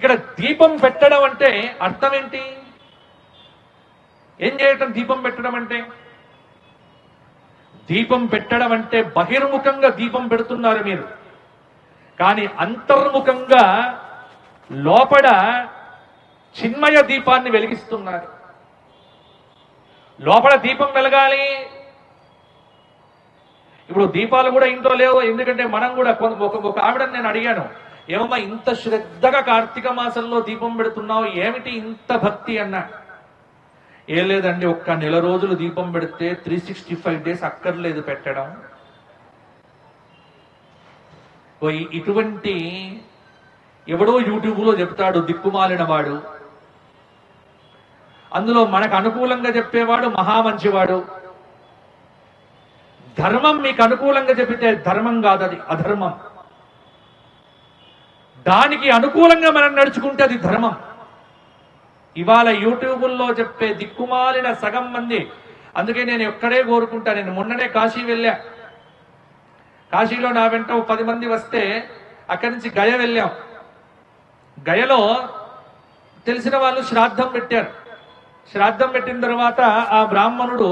ఇక్కడ దీపం పెట్టడం అంటే అర్థం ఏంటి? ఏం చేయటం దీపం పెట్టడం అంటే? దీపం పెట్టడం అంటే బహిర్ముఖంగా దీపం పెడుతున్నారు మీరు, కానీ అంతర్ముఖంగా లోపల చిన్మయ దీపాన్ని వెలిగిస్తున్నారు. లోపల దీపం వెలగాలి. ఇప్పుడు దీపాలు కూడా ఇంట్లో లేవు, ఎందుకంటే మనం కూడా ఒక ఆవిడని నేను అడిగాను, ఏమమ్మా ఇంత శ్రద్ధగా కార్తీక మాసంలో దీపం పెడుతున్నావు, ఏమిటి ఇంత భక్తి అన్నా. ఏం లేదండి, ఒక్క నెల రోజులు దీపం పెడితే 365 డేస్ అక్కర్లేదు పెట్టడం. ఇటువంటి ఎవడో యూట్యూబ్లో చెప్తాడు దిక్కుమాలిన వాడు, అందులో మనకు అనుకూలంగా చెప్పేవాడు మహా మంచివాడు. ధర్మం మీకు అనుకూలంగా చెప్పితే ధర్మం కాదు, అది అధర్మం. దానికి అనుకూలంగా మనం నడుచుకుంటే అది ధర్మం. ఇవాళ యూట్యూబుల్లో చెప్పే దిక్కుమాలిన సగం మంది, అందుకే నేను ఎక్కడే కోరుకుంటా. నేను మొన్ననే కాశీ వెళ్ళా. కాశీలో నా వెంట 10 మంది వస్తే అక్కడి నుంచి గయ వెళ్ళాం. గయలో తెలిసిన వాళ్ళు శ్రాద్ధం పెట్టారు. శ్రాద్ధం పెట్టిన తర్వాత ఆ బ్రాహ్మణుడు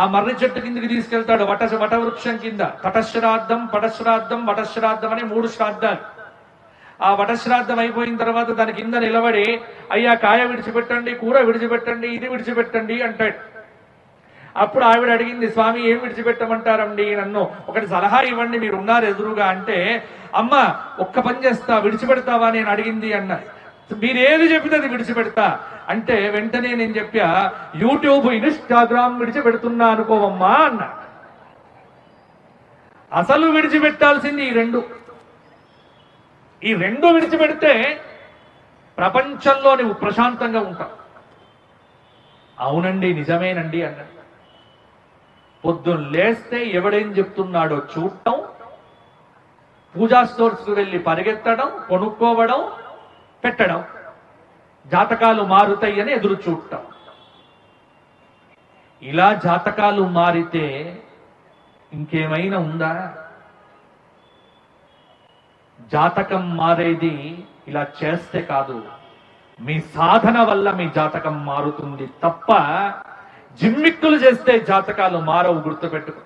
ఆ మర్రి చెట్టు కిందికి తీసుకెళ్తాడు, వటవృక్షం కింద. తటశ్రాద్ధం, పటశ్రాద్ధం, వటశ్రాద్ధం అని 3 శ్రాద్ధాలు. ఆ వటశ్రాద్ధం అయిపోయిన తర్వాత దాని కింద నిలబడి, అయ్యా కాయ విడిచిపెట్టండి, కూర విడిచిపెట్టండి, ఇది విడిచిపెట్టండి అంటాడు. అప్పుడు ఆవిడ అడిగింది, స్వామి ఏం విడిచిపెట్టమంటారండి, నన్ను ఒకటి సలహా ఇవ్వండి, మీరు ఉన్నారు ఎదురుగా అంటే, అమ్మ ఒక్క పని చేస్తా, విడిచిపెడతావా నేను అడిగింది అన్న. మీరేది చెప్పితే అది విడిచిపెడతా అంటే వెంటనే నేను చెప్పా, యూట్యూబ్ ఇన్స్టాగ్రామ్ విడిచిపెడుతున్నా అనుకోవమ్మా అన్న. అసలు విడిచిపెట్టాల్సింది ఈ రెండు విడిచిపెడితే ప్రపంచంలో నువ్వు ప్రశాంతంగా ఉంటావు. అవునండి నిజమేనండి అన్నాడు. పొద్దున్న లేస్తే ఎవడేం చెప్తున్నాడో చూడటం, పూజా స్టోర్స్కు వెళ్ళి పరిగెత్తడం, కొనుక్కోవడం, పెట్టడం, జాతకాలు మారుతాయని ఎదురు చూడటం. ఇలా జాతకాలు మారితే ఇంకేమైనా ఉందా? జాతకం మారేది ఇలా చేస్తే కాదు, మీ సాధన వల్ల మీ జాతకం మారుతుంది తప్ప జిమ్మిక్కులు చేస్తే జాతకాలు మారవు, గుర్తుపెట్టుకో.